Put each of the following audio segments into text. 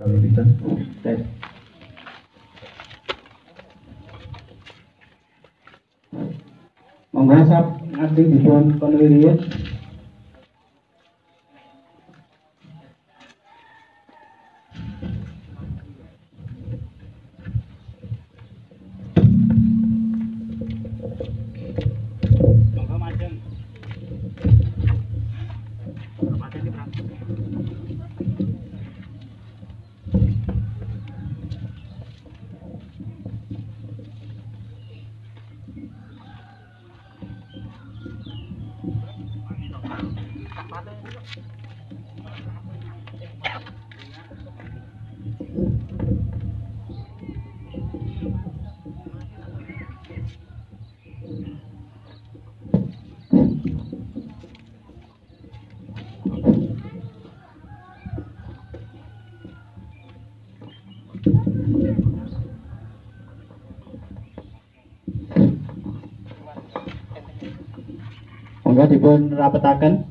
Kita tes. Monggo sap ngajeng dipun konwiriyen. Monggo majeng. Majeng di berang. Monggo dipun rapetaken.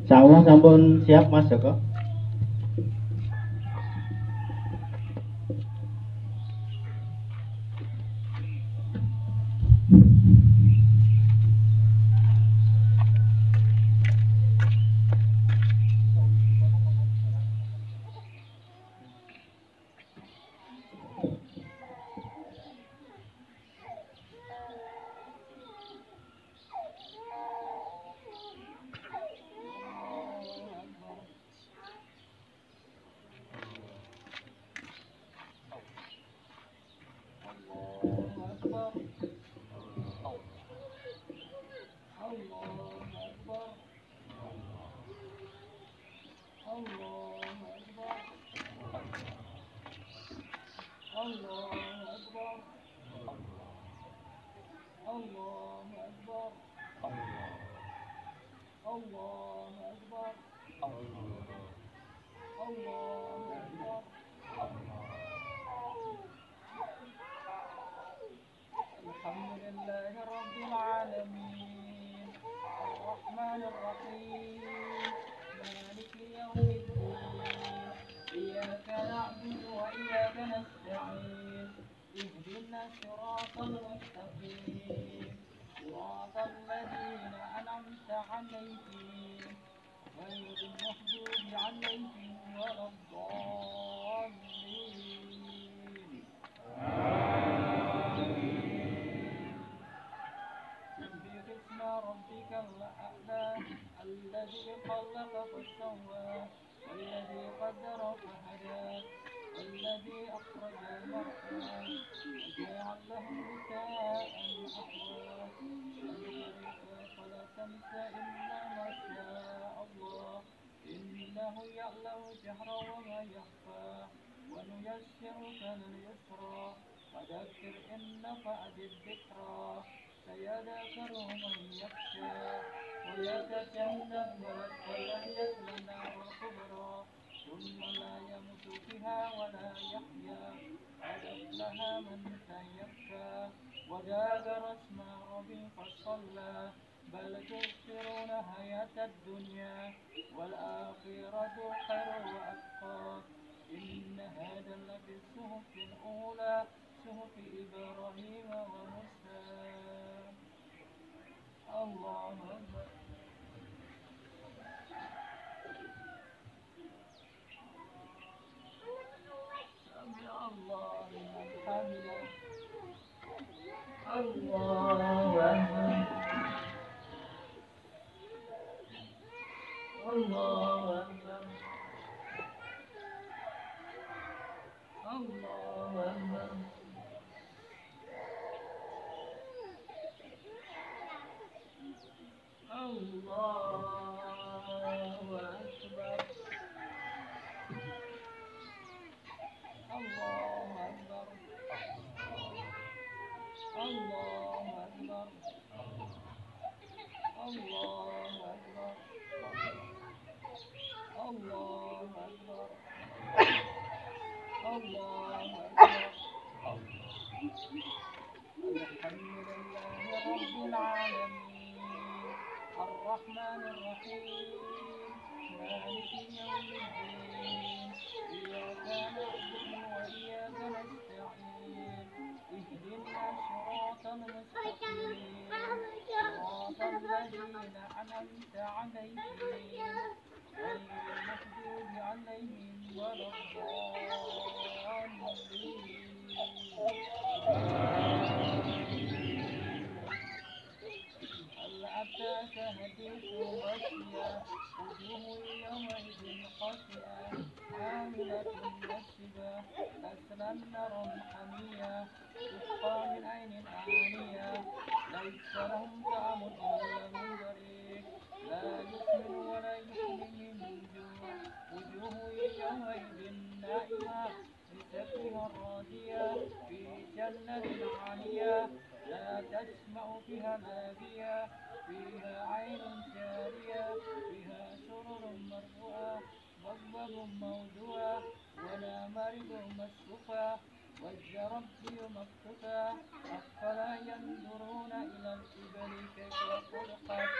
Sawung sampun siap Mas Joko. رب العالمين الرحمن الرحيم مالك يوم الدين إياك نعبد وإياك نستعين اهدنا الصراط المستقيم صراط الذين أنعمت عليهم غير المغضوب عليهم ولا هل أتاك حديث غاشية وجوه يومئذ خاشعة عاملة ناصبة تسلى نارا حمية تسقى من عين آنية ليس لهم طعام إلا من ضريع لا يسمن ولا يغني من جوع وجوه يومئذ نائمة لسكنها راضية في جنة عالية لا تسمع فيها لاغية فيها عين جارية فيها سرر مرفوعة وكواب موضوعة ونمارق مصفوفة والزرابي مبثوثة أفلا ينظرون إلى الجبال كيف خلقت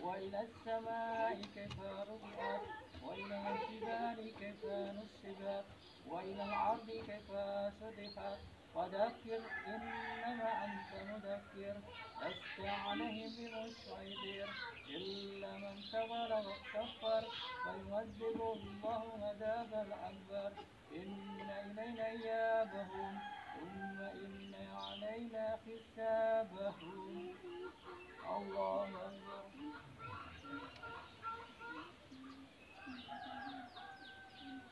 وإلى السماء كيف رفعت وإلى الجبال كيف نصبت وإلى الأرض كيف سطحت فذكر إنما أنت مذكر لست عليهم بمسيطر إلا من تولى واستكبر فيعذبه الله العذاب الأكبر إن إلينا إيابهم ثم إن علينا حسابهم الله أكبر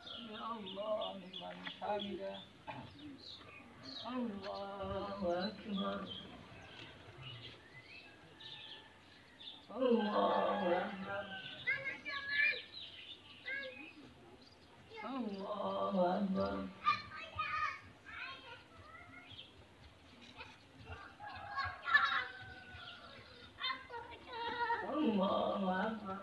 سمع الله لمن حمده الله أكبر الله أكبر الله أكبر الله أكبر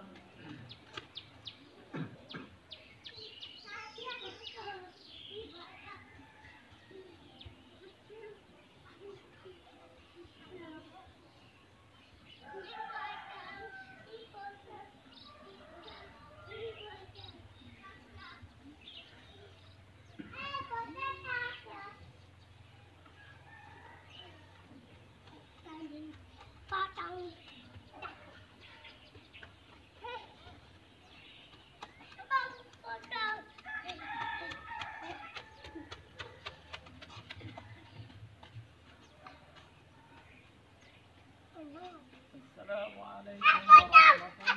السلام عليكم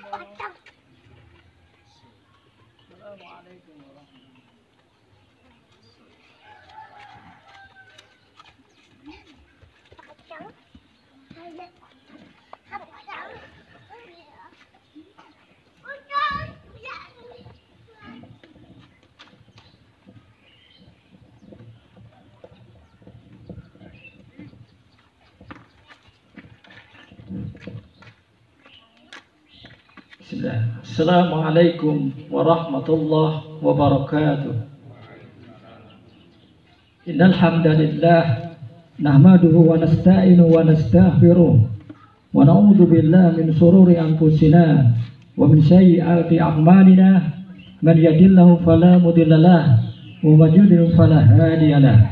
ورحمة الله. السلام عليكم ورحمة الله. Assalamualaikum warahmatullahi wabarakatuh. Innal hamdalillah nahmaduhu wa nasta'inu wa nastaghfiruh wa na'udzu billahi min shururi anfusina wa min sayyiati a'malina man yahdihillahu fala mudhillalah wa man yudlil fala hadiyalah.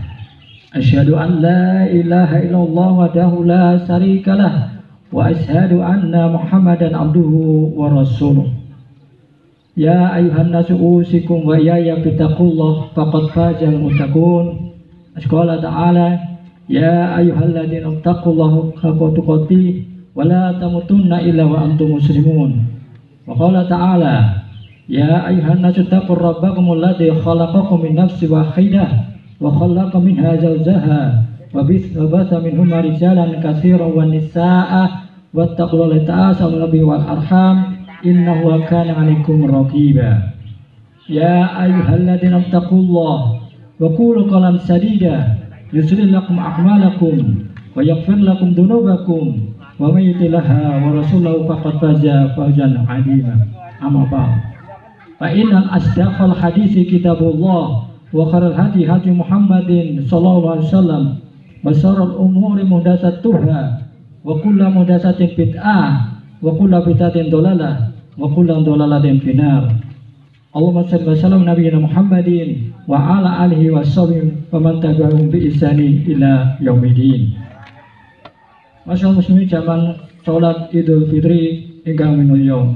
Asyhadu an la ilaha illallah wahdahu la syarikalah wa asyhadu anna Muhammadan abduhu wa rasuluh. Ya ayuhan nasu usikum wa iyaya bittaqullah faqad fazal muttaqun. Qala ta'ala ya ayyuhalladzina taqullaha haqqa tuqatih wa la tamutunna illa wa antum muslimun. Wa qala ta'ala ya ayyuhan nasu taqur rabbakum alladzi khalaqakum min nafsin wahidah wa khalaqa minha zawjaha wa batha minhuma rijalan katsiran wa nisaa'a wattaqullaha ta'ala wal arham innahu kana 'alaikum raqiba. Ya ayyuhalladzina taqullaha wa qulu qawlan sadida yuslih lakum a'malakum wa yaghfir lakum dhunubakum wa may yuti'illah wa rasulahu faqad faza fawzan 'azima. Amma ba'd. Fa innal asdaqal hadisi kitabullah wa khairal hadi hadi Muhammadin sallallahu alaihi wasallam wa syarrul umuri muhdatsatuha wa kullu muhdatsatin bid'ah wa kullu bid'atin dhalalah wa kullu dhalalatin finnar. Allahumma shalli wa sallim nabiyina Muhammadin wa ala alihi wa sahbihi wa man tabi'ahum bi ihsanin ila yaumidin. Masyaallah muslimin jaman salat Idul Fitri ingkang minulya.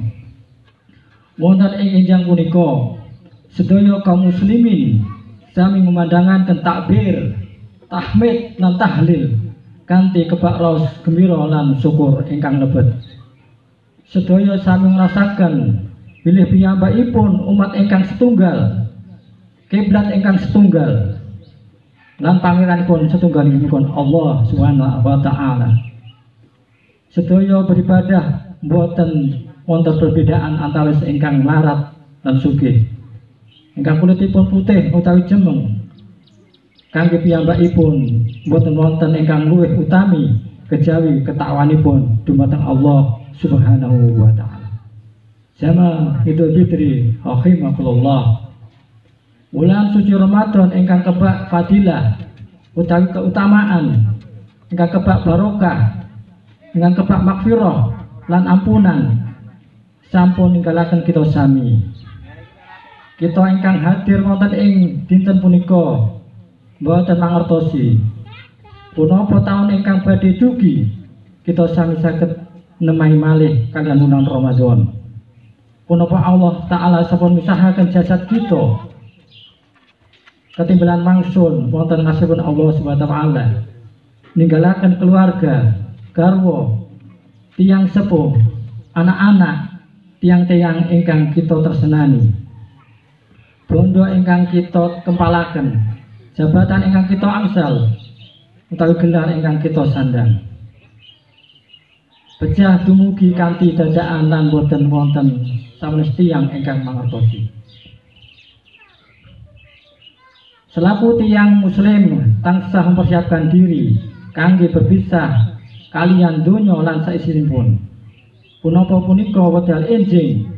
Wonten ing enjang punika sedaya kaum muslimin sami memandangaken takbir, tahmid lan tahlil kanthi kebak raos gembira lan syukur ingkang lebet. Sedaya sami ngrasaken bilih piyambakipun umat ingkang setunggal, kiblat ingkang setunggal, lan pangeranipun setunggalipun Allah Subhanahu wa taala. Sedaya beribadah boten wonten perbedaan antawis ingkang larat lan sugih. Ingkang kulitipun putih utawi jemeng kangge piyambakipun boten wonten ingkang luwih utami kejawi ketakwanipun dumateng Allah Subhanahu wa taala. Jamaah Idul Fitri rahimakumullah. Bulan suci Ramadan ingkang kebak fadilah utawi keutamaan, ingkang kebak barokah, ingkang kebak makfirah lan ampunan sampun ninggalaken kita sami. Kita ingkang hadir wonten ing dinten punika boten mangertosi punapa taun ingkang badhe dugi kita sami saged nemai malih kalian bulan Ramadan. Punapa Allah Ta'ala sampun misahaken jasad kita ketimbalan mangsul wonten ngasihipun Allah Subhanahu wa taala ninggalaken keluarga, garwa, tiyang sepuh, anak-anak, tiang-tiang ingkang kita tersenani, bondo ingkang kita kempalaken, jabatan ingkang kita angsal, utawi gelar ingkang kita sandang. Pecah dumugi kanthi dadakan lan boten wonten sanes tiyang ingkang mangertosi. Selaku tiyang muslim tansah mempersiapkan diri kangge berpisah kalian donya lan saisinipun. Punapa punika wedal enjing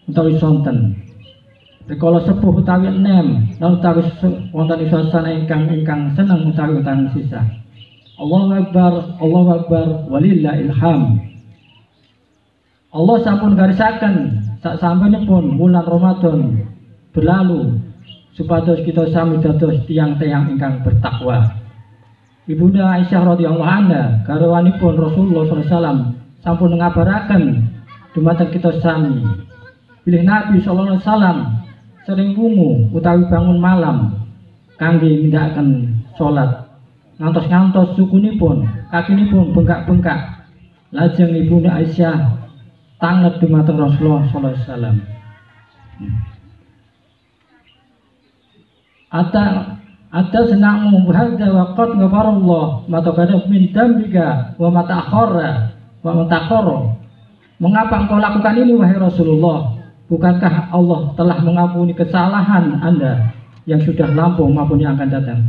utawi sonten. Rikala sepuh utawi enem lan utawi wonten suasana ingkang seneng utawi sisa. Allahu Akbar walillahil hamd. Allah sampun garisaken sak sampunipun wulan Ramadan berlalu supados kita sami dados tiang-tiang ingkang bertakwa. Ibunda Aisyah radhiyallahu anha garwanipun Rasulullah sallallahu alaihi wasallam sampun ngabaraken dumateng kita sami bilih Nabi sallallahu alaihi wasallam sering wungu utawi bangun malam kangge nindakaken salat ngantos sukunipun kakinipun bengkak-bengkak. Lajeng Ibunda Aisyah tanget dumateng Rasulullah sallallahu alaihi wasallam. Ata senang hadza wa qad ghafarallah ma taqaddama min dambika wa ma ta'akhkhara. Mengapa engkau lakukan ini wahai Rasulullah? Bukankah Allah telah mengampuni kesalahan Anda yang sudah lampau maupun yang akan datang?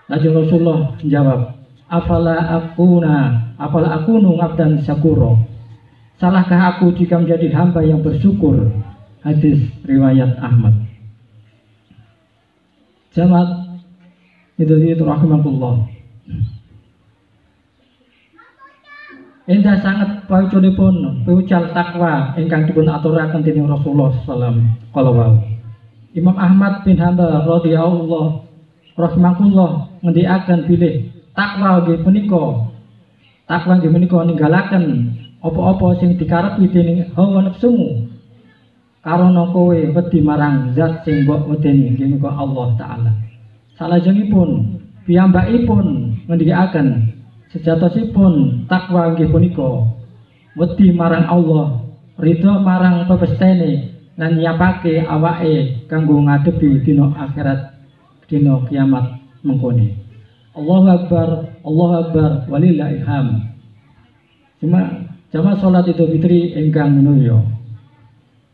Lajeng Rasulullah menjawab, Afala akunu abdan syakura. Salahkah aku jika menjadi hamba yang bersyukur? Hadis riwayat Ahmad. Jamaat Idul Fitri rahimakumullah. Endah sangat paucunipun peucal takwa ingkang dipun aturaken dening Rasulullah sallallahu alaihi wasallam. Imam Ahmad bin Hanbal radhiyallahu rahimahullah ngendikaken bilih takwa nggih menika ninggalaken apa-apa sing dikarepi dening hawa nafsumu karena kowe wedi marang zat sing mbok wedeni inggih menika Allah taala. Salajengipun piyambakipun ngendikaken sejatosipun takwa inggih punika wedi marang Allah, ridho marang pepestene lan nyiapake awake kanggo ngadepi dina akhirat, dina kiamat mengkone. Allahu Akbar walillahil hamd. Jamaah salat Idul Fitri ingkang minulya.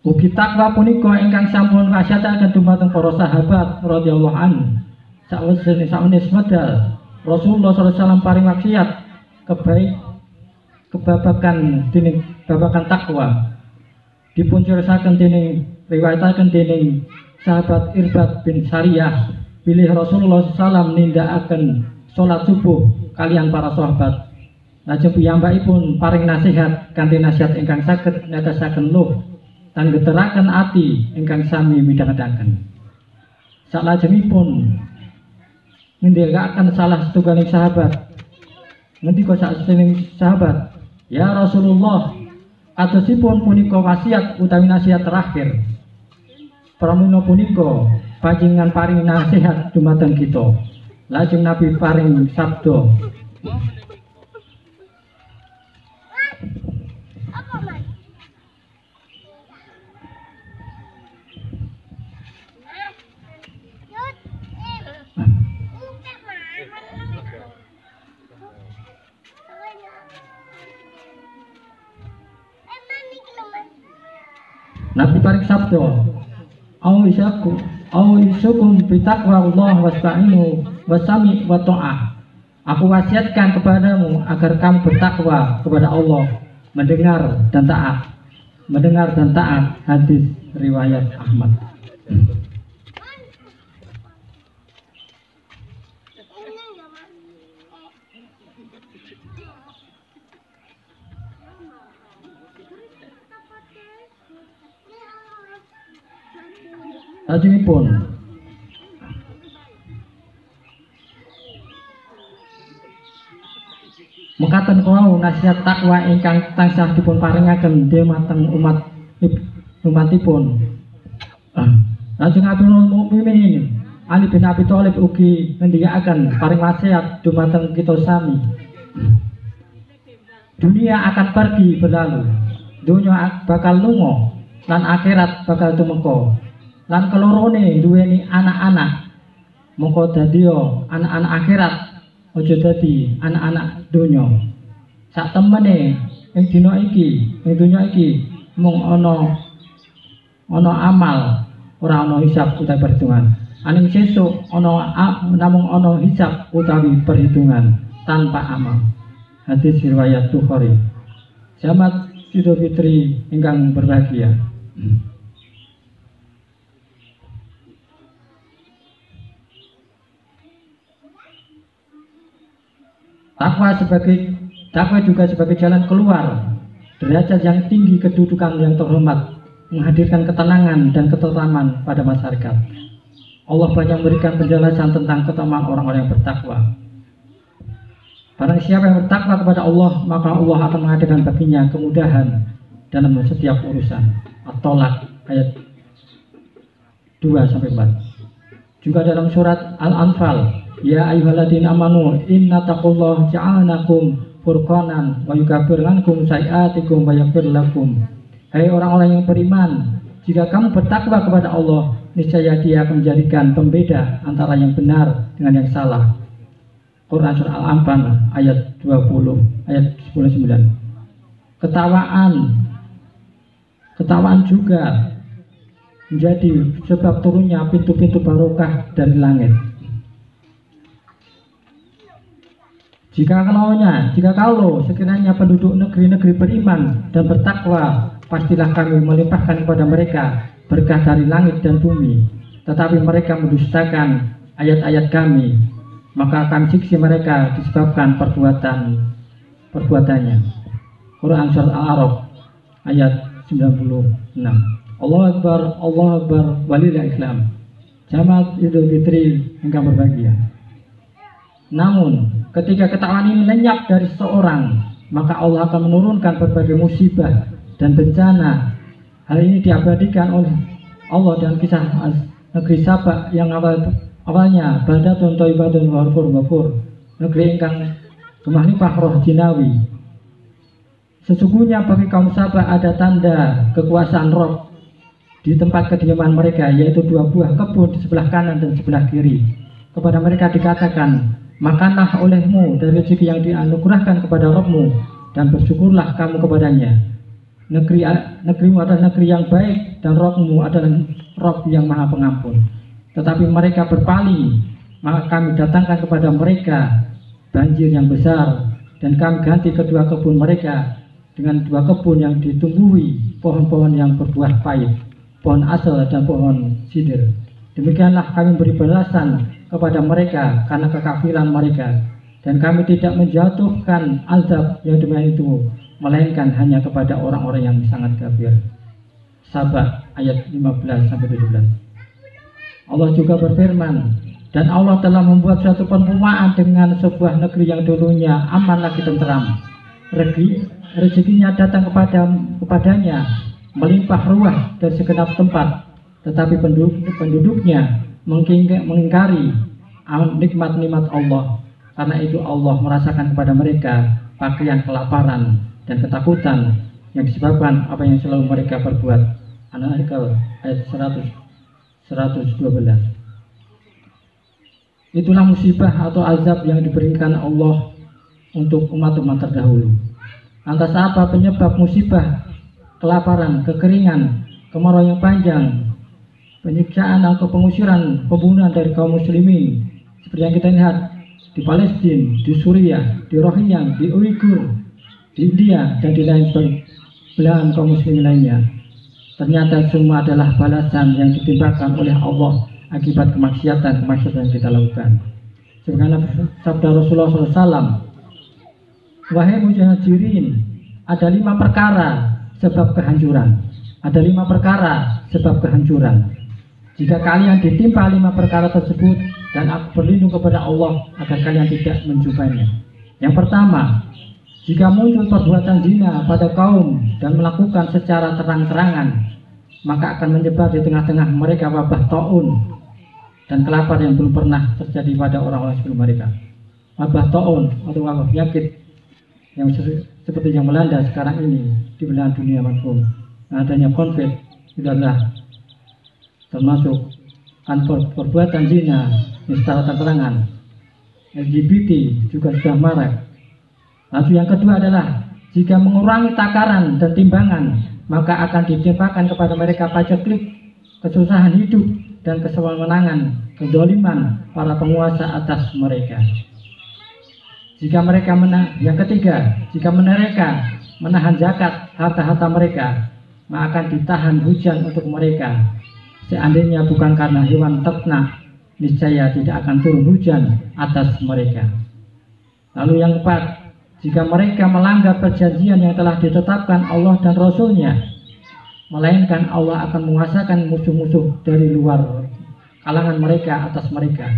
Ugi takwa punika ingkang sampun kasyataken dumateng para sahabat radhiyallahu anhu. Sakmenes medal Rasulullah sallallahu alaihi wasallam paring maksiat kebabakan dening babakan takwa dipun cirisaken dening riwayataken dening sahabat Irbad bin Sariyah bilih Rasulullah sallallahu alaihi wasallam nindakaken salat subuh kalian para sahabat. Lajeng piyambakipun paring nasihat kanthi nasihat ingkang saged netesaken luh lan geteraken ati ingkang sami midhangetaken. Salajengipun ngendikaken salah setunggaling sahabat. Ngendika saking sahabat, "Ya Rasulullah, atosipun punika wasiat utawi nasihat terakhir. Pramila punika panjenengan paring nasihat dumateng kita." Lajeng Nabi paring sabda, Nabi paring sabda, "Awisakum bitaqwa Allah wasta'inu wasami wa ta'ah." Aku wasiatkan kepadamu agar kamu bertakwa kepada Allah, mendengar dan taat. Mendengar dan taat, hadis riwayat Ahmad. Lajengipun mekaten kawau nasihat takwa ingkang tansah dipun paringaken dhumateng umatipun. Lajeng Amirul Mukminin Ali bin Abi Thalib ugi ngendikaken paring wasiat dhumateng kita sami. Dunia akan pergi berlalu, dunia bakal lunga lan akhirat bakal tumeka. Lan kelorone duweni anak-anak, mongko dadiya anak-anak akhirat, aja dadi anak-anak donya. Sak temene ing dina iki, ing donya iki mung ana amal, ora ana hisab utawi perhitungan. Aning sesuk namung ana hisab utawi perhitungan tanpa amal. Hadis riwayat Bukhari. Selamat Idul Fitri ingkang berbahagia. Takwa juga sebagai jalan keluar, derajat yang tinggi, kedudukan yang terhormat, menghadirkan ketenangan dan ketentraman pada masyarakat. Allah banyak memberikan penjelasan tentang keutamaan orang-orang yang bertakwa. Barang siapa yang bertakwa kepada Allah, maka Allah akan menghadirkan baginya kemudahan dalam setiap urusan. At-Tolak ayat 2-4. Juga dalam surat Al-Anfal, "Ya ayyuhalladzina amanu inna taqullaha ja'alnakum furqanan wa yukaffir ankum sayi'atikum wa yaghfir lakum." Hai orang-orang yang beriman, jika kamu bertakwa kepada Allah, niscaya Dia akan menjadikan pembeda antara yang benar dengan yang salah. Quran surah Al-Anfal ayat 20 ayat 10-9. Ketawaan juga menjadi sebab turunnya pintu-pintu barokah dari langit. Jika kalau sekiranya penduduk negeri-negeri beriman dan bertakwa, pastilah kami melimpahkan kepada mereka berkah dari langit dan bumi. Tetapi mereka mendustakan ayat-ayat kami, maka kami siksa mereka disebabkan perbuatannya. Quran surah Al-A'raf ayat 96. Allahu Akbar, Allahu Akbar, walillahil islam. Jamaat Idul Fitri ingkang berbahagia. Namun ketika ketakwaan ini lenyap dari seseorang, maka Allah akan menurunkan berbagai musibah dan bencana. Hal ini diabadikan oleh Allah dalam kisah negeri Sabak yang awalnya baldatun thayyibatun wa ghafur, negeri ingkang gemah limpah roh jinawi. Sesungguhnya bagi kaum Sabak ada tanda kekuasaan roh di tempat kediaman mereka, yaitu 2 buah kebun di sebelah kanan dan sebelah kiri. Kepada mereka dikatakan, makanlah olehmu dari rezeki yang dianugerahkan kepada Rabbmu dan bersyukurlah kamu kepadanya. Negerimu adalah negeri yang baik dan Rabbmu adalah Rabb yang maha pengampun. Tetapi mereka berpaling, maka kami datangkan kepada mereka banjir yang besar dan kami ganti kedua kebun mereka dengan 2 kebun yang ditumbuhi pohon-pohon yang berbuah pahit, pohon asal dan pohon sidir. Demikianlah kami beri balasan kepada mereka karena kekafiran mereka, dan kami tidak menjatuhkan azab yang demikian itu melainkan hanya kepada orang-orang yang sangat kafir. Sabah ayat 15-17. Allah juga berfirman, dan Allah telah membuat suatu perumpamaan dengan sebuah negeri yang dulunya aman lagi tentram. Rezekinya datang kepadanya melimpah ruah dari segenap tempat, tetapi penduduknya mengingkari nikmat-nikmat Allah. Karena itu Allah merasakan kepada mereka pakaian kelaparan dan ketakutan yang disebabkan apa yang selalu mereka perbuat. An-Nahl ayat 112. Itulah musibah atau azab yang diberikan Allah untuk umat-umat terdahulu. Lantas apa penyebab musibah? Kelaparan, kekeringan, kemarau yang panjang, penyiksaan atau pengusiran, pembunuhan dari kaum muslimin seperti yang kita lihat di Palestina, di Suriah, di Rohingya, di Uighur, di India, dan di lain belahan kaum muslimin lainnya. Ternyata semua adalah balasan yang ditimpakan oleh Allah akibat kemaksiatan yang kita lakukan. Sebagaimana sabda Rasulullah SAW, wahai muhajirin, ada 5 perkara sebab kehancuran. Ada 5 perkara sebab kehancuran. Jika kalian ditimpa 5 perkara tersebut, dan aku berlindung kepada Allah agar kalian tidak menjumpainya. Yang pertama, jika muncul perbuatan zina pada kaum dan melakukan secara terang-terangan, maka akan menyebar di tengah-tengah mereka wabah taun dan kelaparan yang belum pernah terjadi pada orang-orang sebelum mereka. Wabah taun atau wabah penyakit yang seperti yang melanda sekarang ini di belahan dunia mafhum. Adanya konflik itu adalah termasuk perbuatan zina yang secara terang-terangan. LGBT juga sudah marak. Lalu yang kedua adalah jika mengurangi takaran dan timbangan, maka akan ditimpakan kepada mereka paceklik, kesusahan hidup, dan kesewenang-wenangan, kezaliman para penguasa atas mereka. Yang ketiga, jika mereka menahan zakat harta-harta mereka, maka akan ditahan hujan untuk mereka. Seandainya bukan karena hewan ternak, niscaya tidak akan turun hujan atas mereka. Lalu yang keempat, jika mereka melanggar perjanjian yang telah ditetapkan Allah dan Rasul-Nya, melainkan Allah akan menguasakan musuh-musuh dari luar kalangan mereka atas mereka,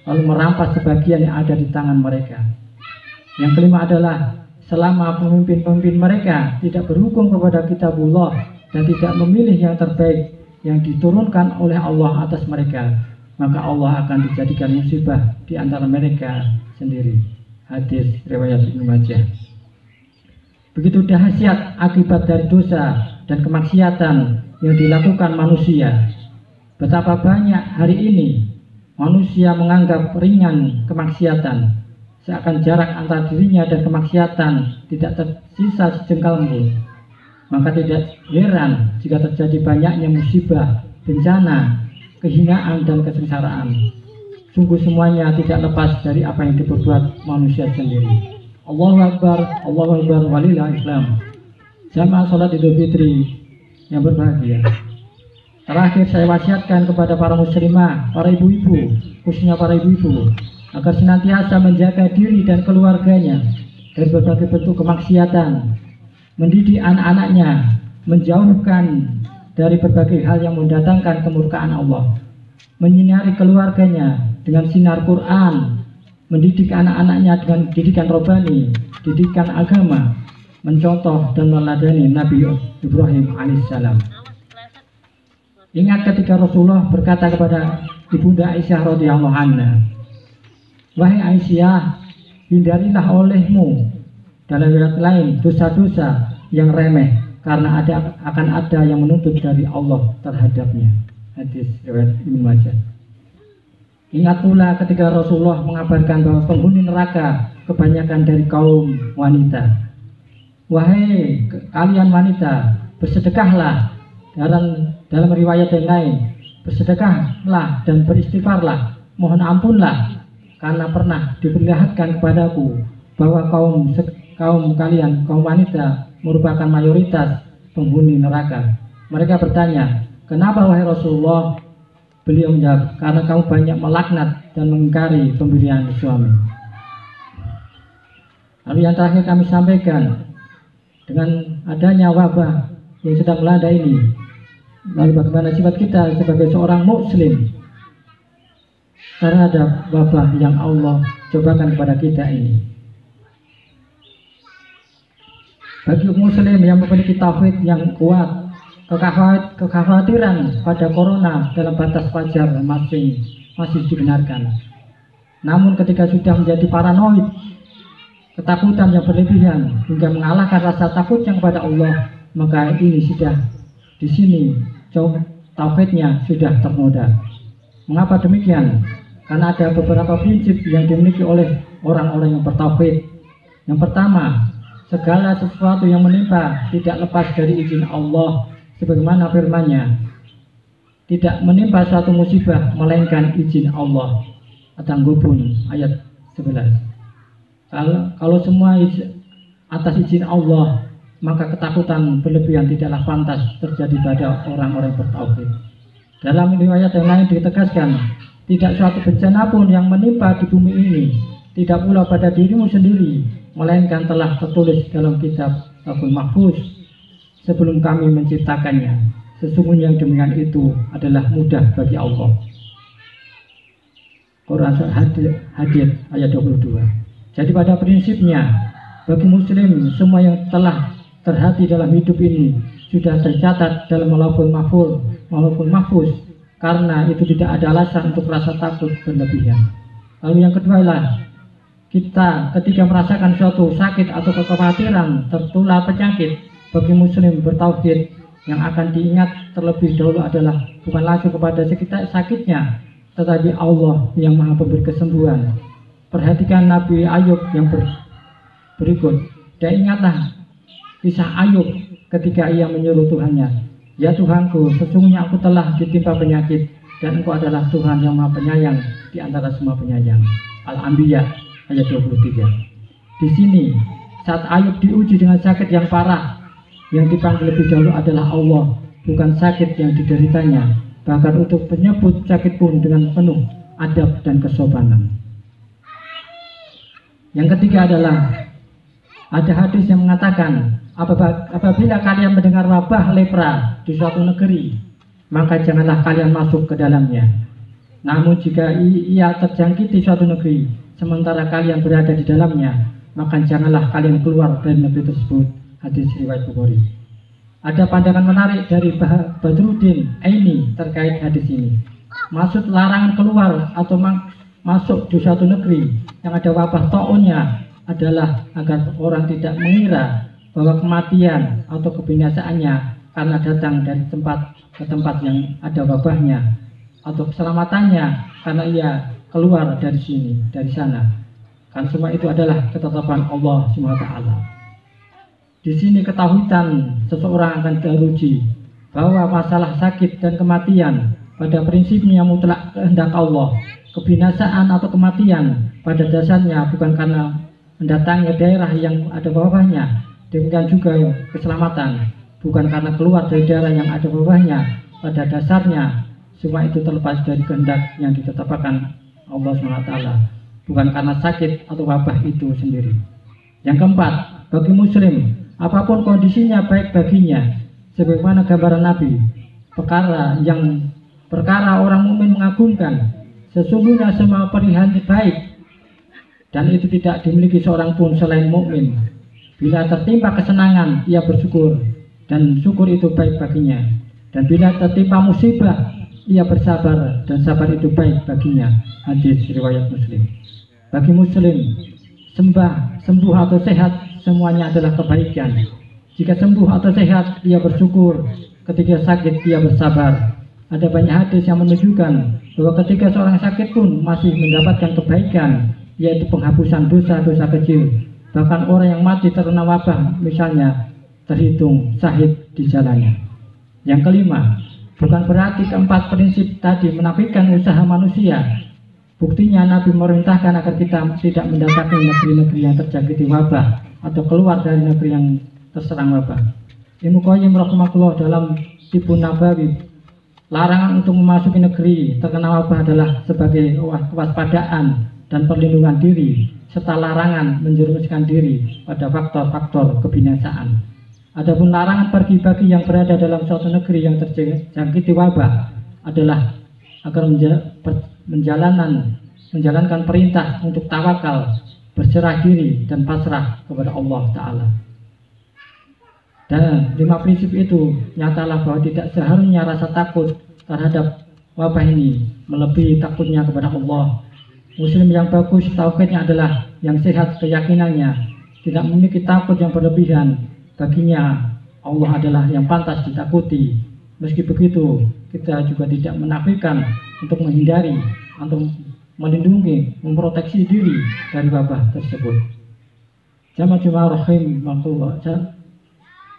lalu merampas sebagian yang ada di tangan mereka. Yang kelima adalah selama pemimpin-pemimpin mereka tidak berhukum kepada kitabullah dan tidak memilih yang terbaik yang diturunkan oleh Allah atas mereka, maka Allah akan dijadikan musibah di antara mereka sendiri. Hadis riwayat Ibnu Majah. Begitu dahsyat akibat dari dosa dan kemaksiatan yang dilakukan manusia. Betapa banyak hari ini manusia menganggap ringan kemaksiatan, seakan jarak antara dirinya dan kemaksiatan tidak tersisa sejengkal pun. Maka tidak heran jika terjadi banyaknya musibah, bencana, kehinaan, dan kesengsaraan. Sungguh semuanya tidak lepas dari apa yang diperbuat manusia sendiri. Allahu Akbar, walillahil islam. Jamaah sholat Idul Fitri yang berbahagia. Terakhir saya wasiatkan kepada para muslimah, para ibu-ibu, khususnya para ibu-ibu, agar senantiasa menjaga diri dan keluarganya dari berbagai bentuk kemaksiatan, mendidik anak-anaknya, menjauhkan dari berbagai hal yang mendatangkan kemurkaan Allah, menyinari keluarganya dengan sinar Quran, mendidik anak-anaknya dengan didikan robbani, didikan agama, mencontoh dan meneladani Nabi Ibrahim alaihissalam. Ingat ketika Rasulullah berkata kepada Ibunda Aisyah radhiyallahu anha, wahai Aisyah, hindarilah olehmu dalam riwayat lain dosa-dosa yang remeh, karena akan ada yang menuntut dari Allah terhadapnya. Hadis riwayat Ibnu Majah. Ingat pula ketika Rasulullah mengabarkan bahwa penghuni neraka kebanyakan dari kaum wanita. Wahai kalian wanita, bersedekahlah. Dalam riwayat yang lain, bersedekahlah dan beristighfarlah, mohon ampunlah, karena pernah diperlihatkan kepadaku bahwa kaum kalian, kaum wanita, merupakan mayoritas penghuni neraka. Mereka bertanya, kenapa wahai Rasulullah? Beliau menjawab, karena kamu banyak melaknat dan mengingkari pemberian suami. Lalu yang terakhir kami sampaikan, dengan adanya wabah yang sedang melanda ini, lalu bagaimana sifat kita sebagai seorang muslim terhadap wabah yang Allah cobakan kepada kita ini. Bagi muslim yang memiliki tauhid yang kuat, kekhawatiran pada corona dalam batas wajar masih dibenarkan. Namun ketika sudah menjadi paranoid, ketakutan yang berlebihan hingga mengalahkan rasa takutnya kepada Allah, maka ini sudah di sini tauhidnya sudah ternoda. Mengapa demikian? Karena ada beberapa prinsip yang dimiliki oleh orang-orang yang bertauhid. Yang pertama, segala sesuatu yang menimpa tidak lepas dari izin Allah, sebagaimana firman-Nya, tidak menimpa suatu musibah melainkan izin Allah. At-Taghabun ayat 11. Kalau semua atas izin Allah, maka ketakutan berlebihan tidaklah pantas terjadi pada orang-orang bertauhid. Dalam riwayat yang lain ditegaskan, tidak suatu bencana pun yang menimpa di bumi ini, tidak pula pada dirimu sendiri, melainkan telah tertulis dalam kitab Lauhul Mahfuz sebelum kami menciptakannya. Sesungguhnya yang demikian itu adalah mudah bagi Allah. Quran Hadid ayat 22. Jadi pada prinsipnya, bagi muslim semua yang telah terhati dalam hidup ini sudah tercatat dalam Lauhul Mahfuz, karena itu tidak ada alasan untuk rasa takut berlebihan. Lalu yang kedua adalah kita ketika merasakan suatu sakit atau kekhawatiran tertular penyakit, bagi muslim bertauhid yang akan diingat terlebih dahulu adalah bukan langsung kepada sakitnya, tetapi Allah yang Maha Pemberi kesembuhan. Perhatikan Nabi Ayub yang berikut. Dan ingatlah kisah Ayub ketika ia menyuruh Tuhannya, ya Tuhanku, sesungguhnya aku telah ditimpa penyakit, dan Engkau adalah Tuhan yang Maha Penyayang di antara semua penyayang. Al-Anbiya ayat 23. Di sini saat Ayub diuji dengan sakit yang parah, yang dipanggil lebih dahulu adalah Allah, bukan sakit yang dideritanya. Bahkan untuk menyebut sakit pun dengan penuh adab dan kesopanan. Yang ketiga adalah ada hadis yang mengatakan, apabila kalian mendengar wabah lepra di suatu negeri, maka janganlah kalian masuk ke dalamnya. Namun jika ia terjangkiti suatu negeri, sementara kalian berada di dalamnya, maka janganlah kalian keluar dari negeri tersebut. Hadis riwayat Bukhari. Ada pandangan menarik dari Badruddin Aini terkait hadis ini. Maksud larangan keluar atau masuk di suatu negeri yang ada wabah taunnya adalah agar orang tidak mengira bahwa kematian atau kebinasaannya karena datang dari tempat ke tempat yang ada wabahnya, atau keselamatannya karena ia keluar dari sini, dari sana. Kan semua itu adalah ketetapan Allah SWT. Di sini ketahuian seseorang akan teruji bahwa masalah sakit dan kematian pada prinsipnya mutlak kehendak Allah. Kebinasaan atau kematian pada dasarnya bukan karena mendatangi daerah yang ada wabahnya. Demikian juga keselamatan bukan karena keluar dari daerah yang ada wabahnya. Pada dasarnya semua itu terlepas dari kehendak yang ditetapkan Allah SWT, bukan karena sakit atau wabah itu sendiri. Yang keempat, bagi muslim apapun kondisinya baik baginya, sebagaimana gambaran Nabi, perkara orang mukmin mengagumkan. Sesungguhnya semua pilihan baik, dan itu tidak dimiliki seorang pun selain mukmin. Bila tertimpa kesenangan, ia bersyukur, dan syukur itu baik baginya. Dan bila tertimpa musibah, ia bersabar, dan sabar itu baik baginya. Hadis riwayat Muslim. Bagi muslim, sembuh atau sehat, semuanya adalah kebaikan. Jika sembuh atau sehat, ia bersyukur. Ketika sakit, ia bersabar. Ada banyak hadis yang menunjukkan bahwa ketika seorang sakit pun masih mendapatkan kebaikan, yaitu penghapusan dosa-dosa kecil. Bahkan orang yang mati terkena wabah misalnya terhitung syahid di jalannya. Yang kelima, bukan berarti keempat prinsip tadi menafikan usaha manusia. Buktinya Nabi memerintahkan agar kita tidak mendatangi negeri-negeri yang terjangkiti wabah atau keluar dari negeri yang terserang wabah. Ibnu Qayyim rahimahullah dalam Tibbun Nabawi larangan untuk memasuki negeri terkena wabah adalah sebagai kewaspadaan dan perlindungan diri, serta larangan menjerumuskan diri pada faktor-faktor kebinasaan. Adapun larangan pergi bagi yang berada dalam suatu negeri yang terjangkiti wabah adalah agar menjalankan perintah untuk tawakal, berserah diri dan pasrah kepada Allah Ta'ala. Dan 5 prinsip itu nyatalah bahwa tidak seharusnya rasa takut terhadap wabah ini melebihi takutnya kepada Allah. Muslim yang bagus tauhidnya adalah yang sehat keyakinannya, tidak memiliki takut yang berlebihan. Baginya Allah adalah yang pantas ditakuti. Meski begitu, kita juga tidak menafikan untuk menghindari atau melindungi, memproteksi diri dari wabah tersebut. Jamaah rahimahullah.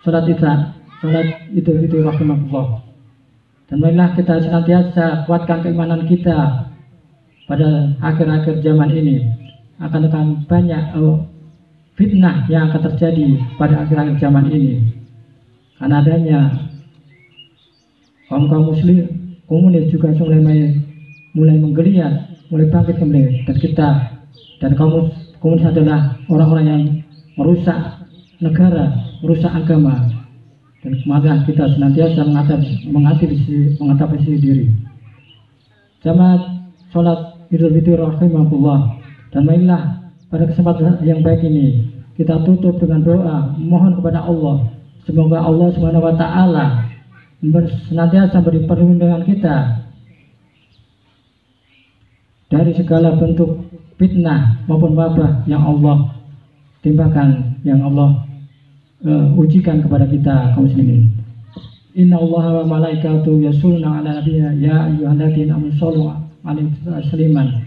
Salat Idul Fitri rahimahullah. Dan marilah kita senantiasa kuatkan keimanan kita pada akhir-akhir zaman ini. Akan banyak fitnah yang akan terjadi pada akhir-akhir zaman ini. Karena adanya kaum muslim komunis juga mulai menggeliat, mulai bangkit kembali. Dan kaum komunis adalah orang-orang yang merusak negara, merusak agama, dan maka kita senantiasa mengatasi diri. Jamaah sholat Idul Fitri rahimahullah. Dan marilah pada kesempatan yang baik ini kita tutup dengan doa, mohon kepada Allah semoga Allah Subhanahu wa Ta'ala senantiasa beri perlindungan kita dari segala bentuk fitnah maupun wabah yang Allah timpakan, yang Allah ujikan kepada kita kaum muslimin. Inna Allaha wa malaikatahu yusholluna 'alan nabiyya ya ayyuhalladzina amanu shollu 'alaihi tasliman.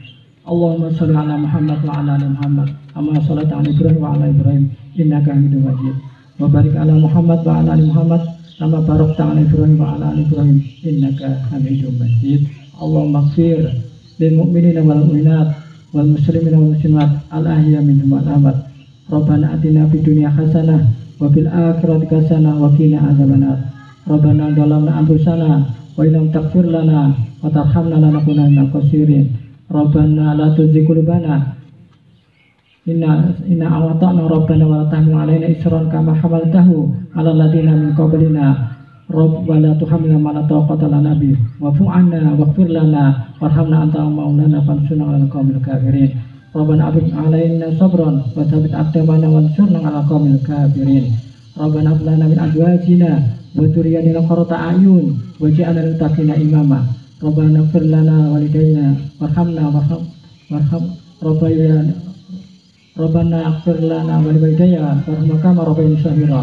Allahumma sholli 'ala Muhammad wa 'ala ali Muhammad kama shallaita 'ala Ibrahim wa 'ala Ibrahim innaka Hamidum Majid. Wa barik 'ala Muhammad wa 'ala ali Muhammad kama barakta 'ala Ibrahim wa 'ala ali Ibrahim innaka Hamidum Majid. Allahumma ighfir lil mu'minina wal mu'minat wal muslimina wal muslimat al ahya minhum wal amwat. Rabbana atina fid dunya hasanah wa fil akhirati hasanah wa qina adzabannar. Rabbana dhalamna anfusana wa illam taghfir lana wa tarhamna lanakunanna minal khasirin. Rabbana la tuzigh qulubana inna ata'na rabbana wa la tahmil 'alaina isran kama hamaltahu 'alal ladzina min qablina. Rabbana la tuhammilna ma la taqata lana bihi wa'fu 'anna waghfir lana warhamna anta maulana fansurna 'alal qaumil kafirin. Rabbana afid 'alaina sabran wa tsabbit aqdamana wansurna 'alal qaumil kafirin. Rabbana hab lana min azwajina wa dzurriyyatina qurrata a'yun waj'alna lil muttaqina imama. Rabbana ighfir lana walidayna warhamna warham Rabbana ighfir lana walidayya warhamna kama rabbayana shaghira.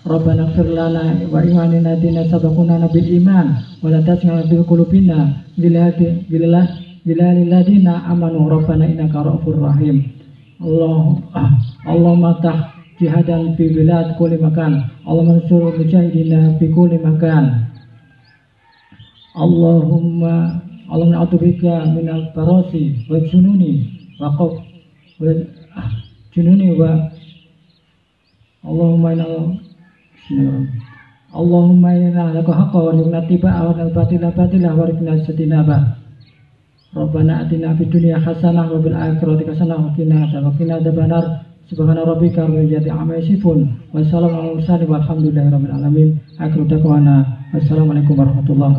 Rabbana ighfir lana wa ikhwanina alladziina sabaquna bil iman wa la taj'al fi qulubina lil ladzina amanu rabbana innaka ra'ufur rahim. Allahumma tah jihadan fi bilad kulli makan. Allahumma ansur mujahidina fi kulli makan. Allahumma a'udzubika minal barasi wa jununi wa Allahumma inna laka haqqan wa inna tiba'a wa batila wa rikna satinaba. Rabbana atina fid dunya hasanah wa fil akhirati hasanah wa qina adzabannar. Subhana rabbika rabbil izzati amma yasifun wa salamun alal mursalin walhamdulillahi rabbil alamin. Akhiru da'wana wassalamu alaikum warahmatullahi wabarakatuh.